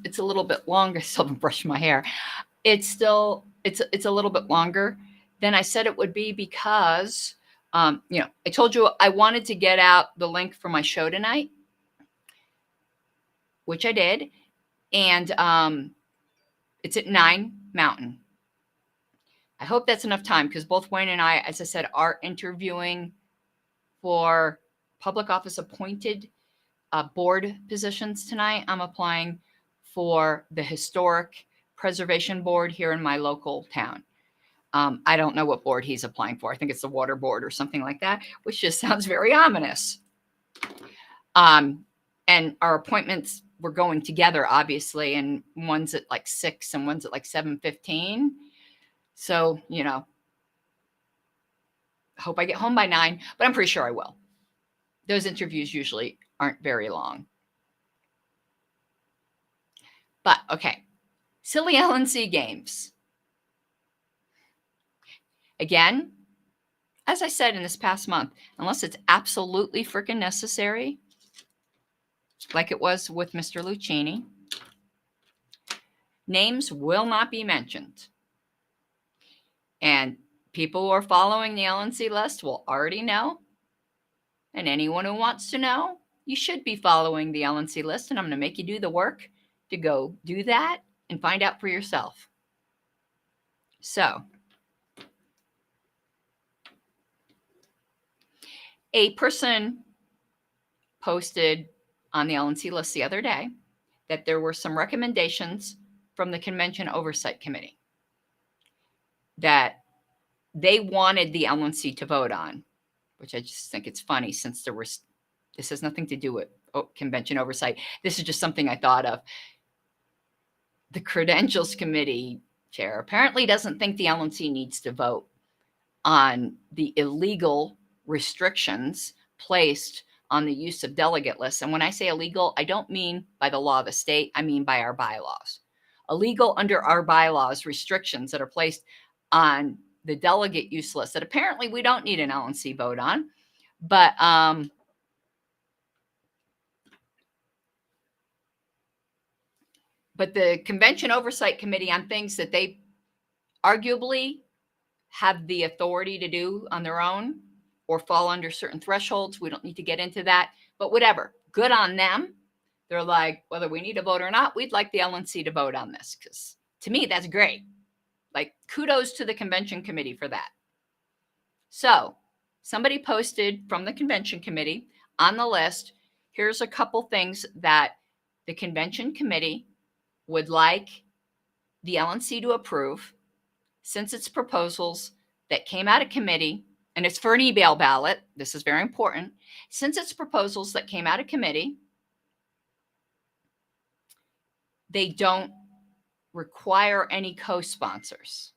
It's a little bit longer. I still haven't brushed my hair. It's a little bit longer than I said it would be because, I told you I wanted to get out the link for my show tonight, which I did. And it's at 9 Mountain. I hope that's enough time because both Wayne and I, as I said, are interviewing for public office appointed board positions tonight. I'm applying for the Historic Preservation Board here in my local town. I don't know what board he's applying for. I think it's the water board or something like that, which just sounds very ominous. And our appointments were going together, obviously, and one's at like 6 and one's at like 7:15. So, hope I get home by 9, but I'm pretty sure I will. Those interviews usually aren't very long. But okay, silly LNC Games. Again, as I said in this past month, unless it's absolutely freaking necessary, like it was with Mr. Lucchini, names will not be mentioned. And people who are following the LNC list will already know. And anyone who wants to know, you should be following the LNC list. And I'm going to make you do the work to go do that and find out for yourself. So, a person posted on the LNC list the other day that there were some recommendations from the Convention Oversight Committee that they wanted the LNC to vote on, which I just think it's funny since this has nothing to do with convention oversight. This is just something I thought of. The Credentials Committee chair apparently doesn't think the LNC needs to vote on the illegal restrictions placed on the use of delegate lists. And when I say illegal, I don't mean by the law of the state. I mean by our bylaws. Illegal under our bylaws restrictions that are placed on the delegate use list that apparently we don't need an LNC vote on. But the Convention Oversight Committee, on things that they arguably have the authority to do on their own or fall under certain thresholds, we don't need to get into that. But whatever, good on them. They're like, whether we need a vote or not, we'd like the LNC to vote on this, because to me, that's great. Like, kudos to the convention committee for that. So somebody posted from the convention committee on the list, here's a couple things that the convention committee would like the LNC to approve since it's proposals that came out of committee, and it's for an email ballot. This is very important. Since it's proposals that came out of committee, they don't require any co-sponsors.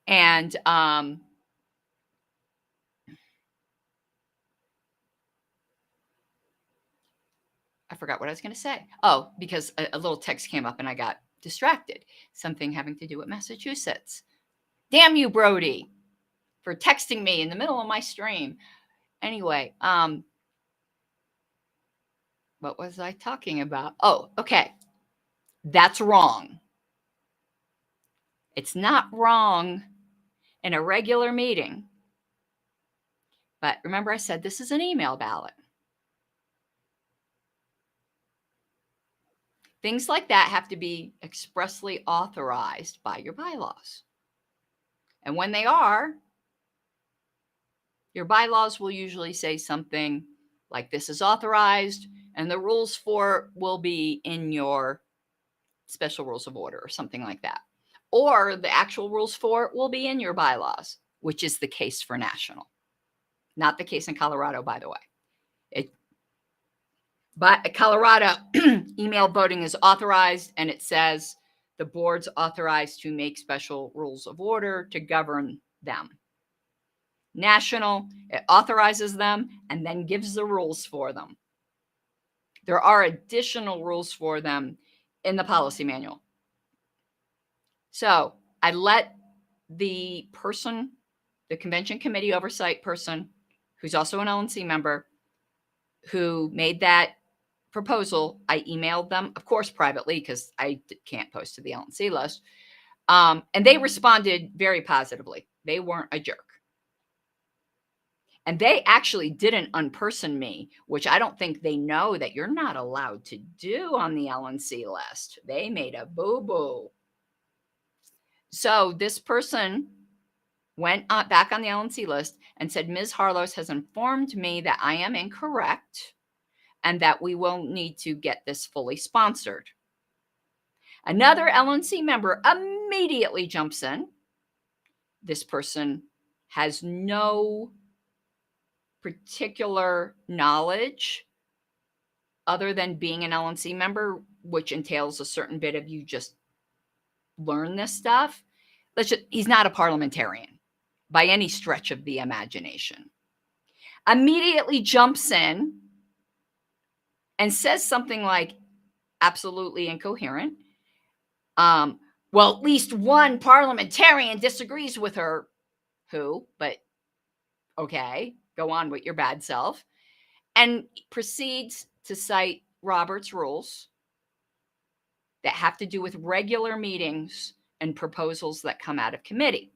And I forgot what I was going to say. Oh, because a little text came up and I got distracted. Something having to do with Massachusetts. Damn you, Brody, for texting me in the middle of my stream. Anyway, what was I talking about? Oh, okay. That's wrong. It's not wrong in a regular meeting. But remember, I said this is an email ballot. Things like that have to be expressly authorized by your bylaws. And when they are, your bylaws will usually say something like this is authorized, and the rules for it will be in your special rules of order or something like that. Or the actual rules for it will be in your bylaws, which is the case for national. Not the case in Colorado, by the way. But Colorado, email voting is authorized, and it says the board's authorized to make special rules of order to govern them. National, it authorizes them and then gives the rules for them. There are additional rules for them in the policy manual. So I let the person, the convention committee oversight person, who's also an LNC member, who made that proposal. I emailed them, of course, privately, because I can't post to the LNC list. And they responded very positively. They weren't a jerk. And they actually didn't unperson me, which I don't think they know that you're not allowed to do on the LNC list. They made a boo-boo. So this person went back on the LNC list and said, Ms. Harlos has informed me that I am incorrect and that we will need to get this fully sponsored. Another LNC member immediately jumps in. This person has no particular knowledge other than being an LNC member, which entails a certain bit of you just learn this stuff. He's not a parliamentarian by any stretch of the imagination. Immediately jumps in and says something like absolutely incoherent. Well, at least one parliamentarian disagrees with her. Who? But okay, go on with your bad self. And proceeds to cite Robert's rules that have to do with regular meetings and proposals that come out of committee.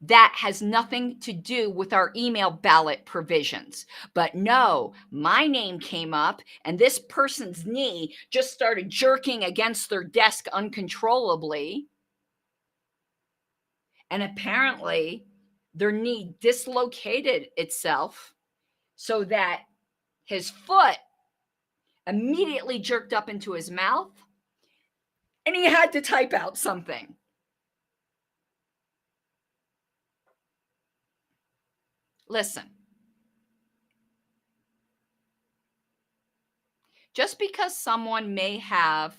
That has nothing to do with our email ballot provisions. But no, my name came up and this person's knee just started jerking against their desk uncontrollably. And apparently their knee dislocated itself so that his foot immediately jerked up into his mouth and he had to type out something. Listen, just because someone may have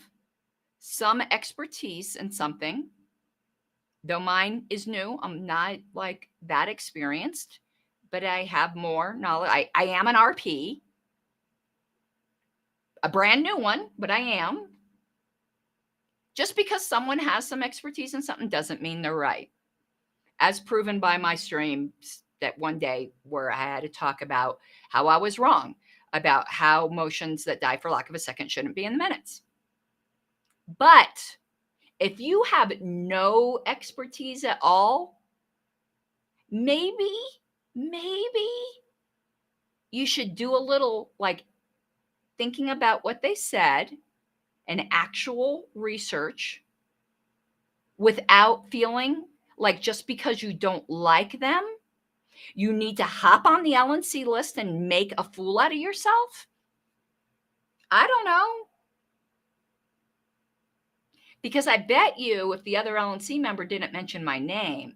some expertise in something, though mine is new, I'm not like that experienced, but I have more knowledge. I am an RP, a brand new one, but I am. Just because someone has some expertise in something doesn't mean they're right. As proven by my streams that one day where I had to talk about how I was wrong about how motions that die for lack of a second shouldn't be in the minutes. But if you have no expertise at all, maybe you should do a little like thinking about what they said and actual research without feeling like just because you don't like them, you need to hop on the LNC list and make a fool out of yourself. I don't know. Because I bet you if the other LNC member didn't mention my name,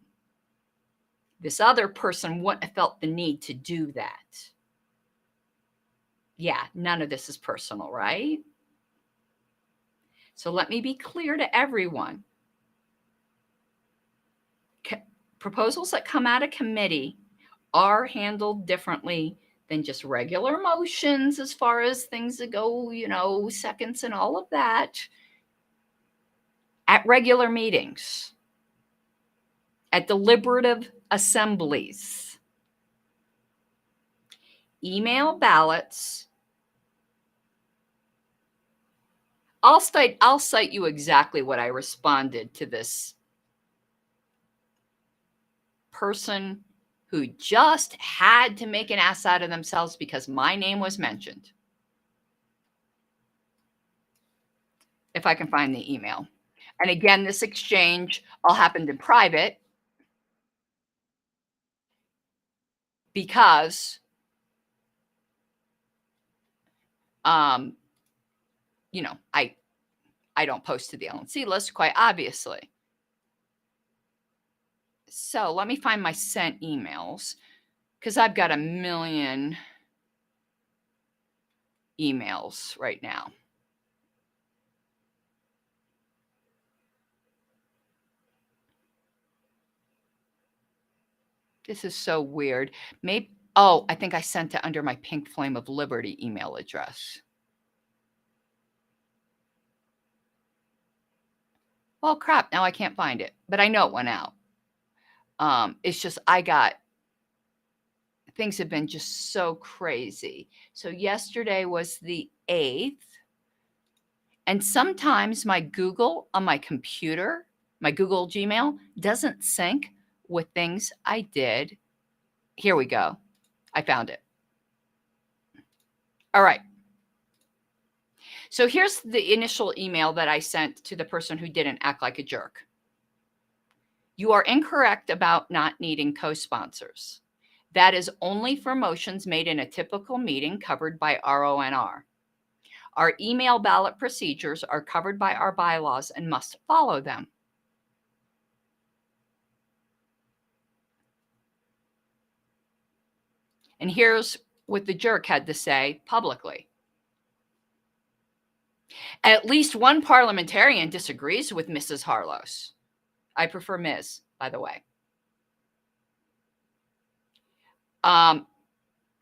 this other person wouldn't have felt the need to do that. Yeah, none of this is personal, right? So let me be clear to everyone. Proposals that come out of committee are handled differently than just regular motions as far as things that go, seconds and all of that. At regular meetings, at deliberative assemblies, email ballots. I'll cite you exactly what I responded to this person who just had to make an ass out of themselves because my name was mentioned. If I can find the email. And again, this exchange all happened in private because I don't post to the LNC list, quite obviously. So let me find my sent emails because I've got a million emails right now. This is so weird. I think I sent it under my Pink Flame of Liberty email address. Well, crap, now I can't find it, but I know it went out. It's just I got things have been just so crazy. So yesterday was the 8th. And sometimes my Google on my computer, my Google Gmail, doesn't sync with things I did. Here we go. I found it. All right. So here's the initial email that I sent to the person who didn't act like a jerk. You are incorrect about not needing co-sponsors. That is only for motions made in a typical meeting covered by RONR. Our email ballot procedures are covered by our bylaws and must follow them. And here's what the jerk had to say publicly. At least one parliamentarian disagrees with Mrs. Harlos. I prefer Ms., by the way.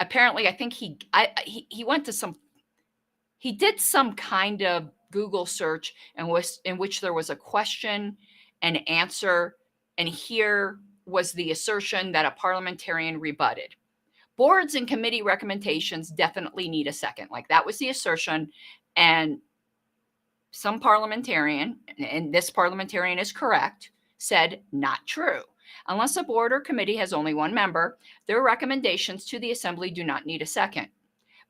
Apparently, I think he went to he did some kind of Google search in which there was a question and answer, and here was the assertion that a parliamentarian rebutted. Boards and committee recommendations definitely need a second. Like, that was the assertion, and some parliamentarian, and this parliamentarian is correct, said not true. Unless a board or committee has only one member, their recommendations to the assembly do not need a second.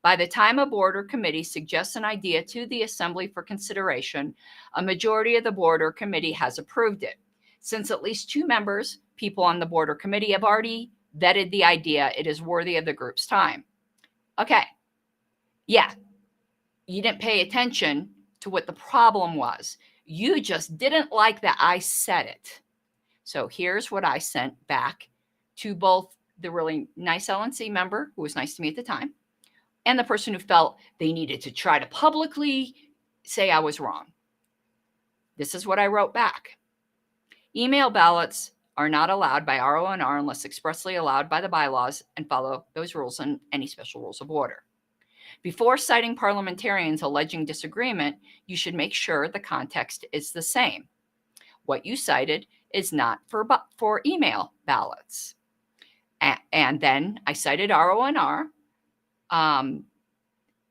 By the time a board or committee suggests an idea to the assembly for consideration, a majority of the board or committee has approved it. Since at least two people on the board or committee have already vetted the idea, it is worthy of the group's time. Okay. Yeah. You didn't pay attention to what the problem was. You just didn't like that I said it. So here's what I sent back to both the really nice LNC member, who was nice to me at the time, and the person who felt they needed to try to publicly say I was wrong. This is what I wrote back. Email ballots are not allowed by RONR unless expressly allowed by the bylaws, and follow those rules and any special rules of order. Before citing parliamentarians alleging disagreement, you should make sure the context is the same. What you cited is not for email ballots. And then I cited RONR,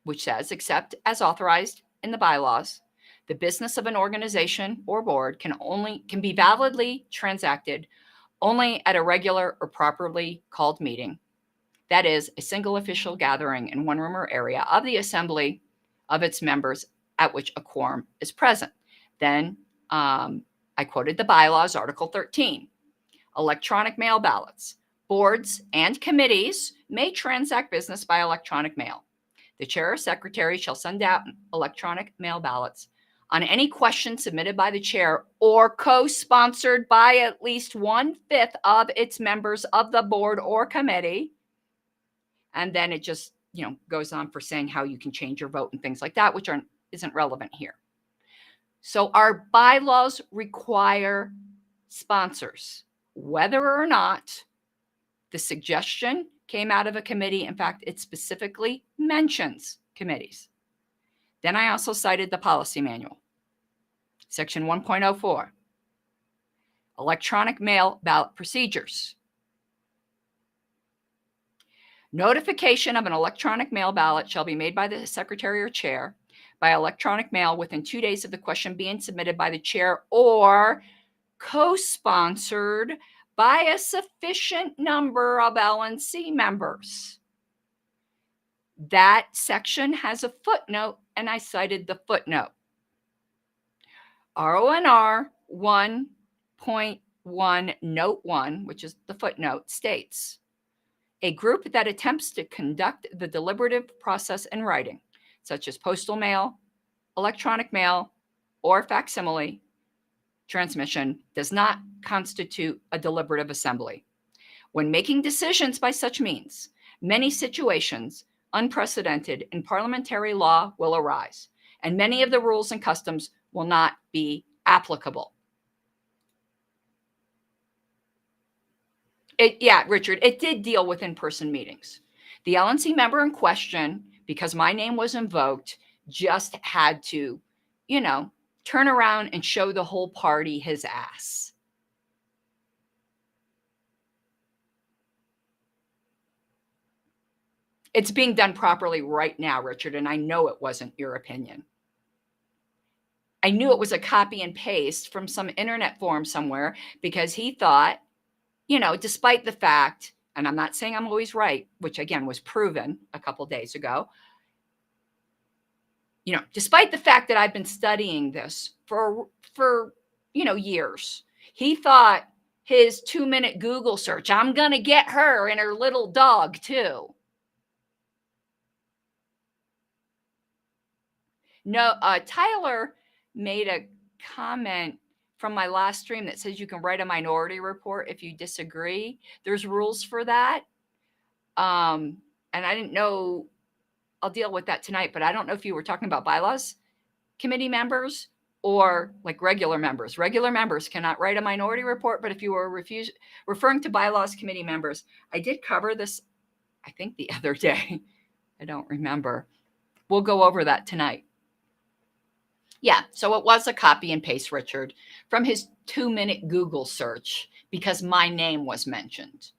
which says, except as authorized in the bylaws, the business of an organization or board can be validly transacted only at a regular or properly called meeting. That is, a single official gathering in one room or area of the assembly of its members at which a quorum is present. Then I quoted the bylaws, Article 13. Electronic mail ballots. Boards and committees may transact business by electronic mail. The chair or secretary shall send out electronic mail ballots on any question submitted by the chair or co-sponsored by at least 1/5 of its members of the board or committee. And then it just, goes on for saying how you can change your vote and things like that, which isn't relevant here. So our bylaws require sponsors, whether or not the suggestion came out of a committee. In fact, it specifically mentions committees. Then I also cited the policy manual, section 1.04, electronic mail ballot procedures. Notification of an electronic mail ballot shall be made by the secretary or chair by electronic mail within 2 days of the question being submitted by the chair or co-sponsored by a sufficient number of LNC members. That section has a footnote, and I cited the footnote. RONR 1.1 Note 1, which is the footnote, states, a group that attempts to conduct the deliberative process in writing, such as postal mail, electronic mail, or facsimile transmission, does not constitute a deliberative assembly. When making decisions by such means, many situations unprecedented in parliamentary law will arise, and many of the rules and customs will not be applicable. Richard, it did deal with in-person meetings. The LNC member in question, because my name was invoked, just had to, turn around and show the whole party his ass. It's being done properly right now, Richard, and I know it wasn't your opinion. I knew it was a copy and paste from some internet forum somewhere because he thought, despite the fact, and I'm not saying I'm always right, which again was proven a couple days ago, despite the fact that I've been studying this for years, he thought his 2-minute Google search, I'm going to get her and her little dog too. No, Tyler made a comment from my last stream that says you can write a minority report if you disagree. There's rules for that. And I didn't know, I'll deal with that tonight, but I don't know if you were talking about bylaws committee members or like regular members. Regular members cannot write a minority report, but if you were referring to bylaws committee members, I did cover this, I think the other day. I don't remember. We'll go over that tonight. Yeah, so it was a copy and paste, Richard, from his 2-minute Google search because my name was mentioned.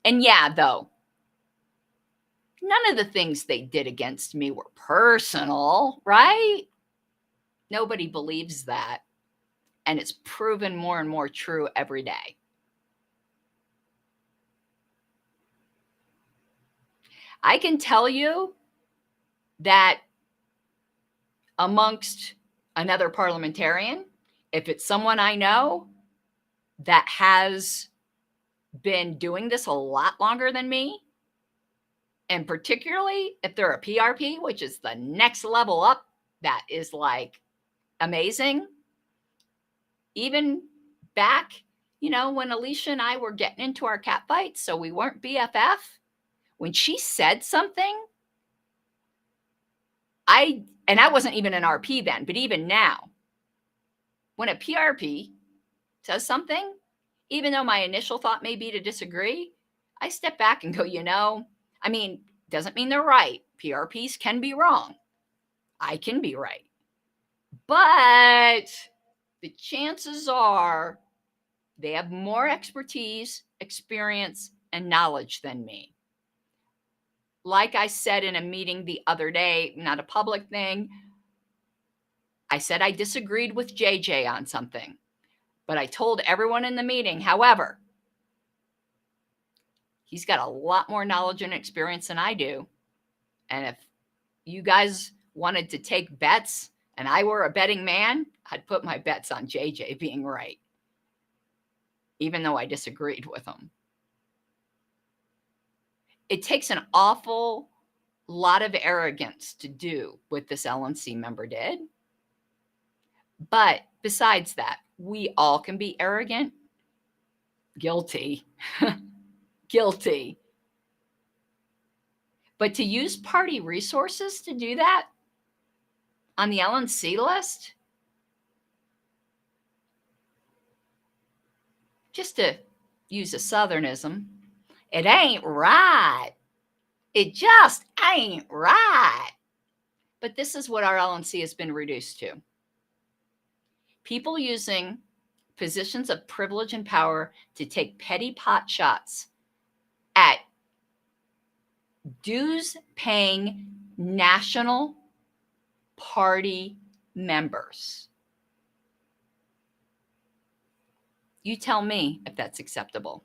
And yeah, though, none of the things they did against me were personal, right? Nobody believes that. And it's proven more and more true every day. I can tell you that amongst another parliamentarian, if it's someone I know that has been doing this a lot longer than me, and particularly if they're a PRP, which is the next level up, that is like amazing. Even back, when Alicia and I were getting into our cat fights, so we weren't BFF, when she said something, I wasn't even an RP then, but even now, when a PRP says something, even though my initial thought may be to disagree, I step back and go, doesn't mean they're right. PRPs can be wrong. I can be right. But the chances are they have more expertise, experience, and knowledge than me. Like I said in a meeting the other day, not a public thing, I said I disagreed with JJ on something, but I told everyone in the meeting, however, he's got a lot more knowledge and experience than I do. And if you guys wanted to take bets and I were a betting man, I'd put my bets on JJ being right, even though I disagreed with him. It takes an awful lot of arrogance to do what this LNC member did. But besides that, we all can be arrogant. Guilty. Guilty. But to use party resources to do that on the LNC list, just to use a Southernism, it ain't right. It just ain't right. But this is what our LNC has been reduced to. People using positions of privilege and power to take petty pot shots at dues-paying national party members. You tell me if that's acceptable.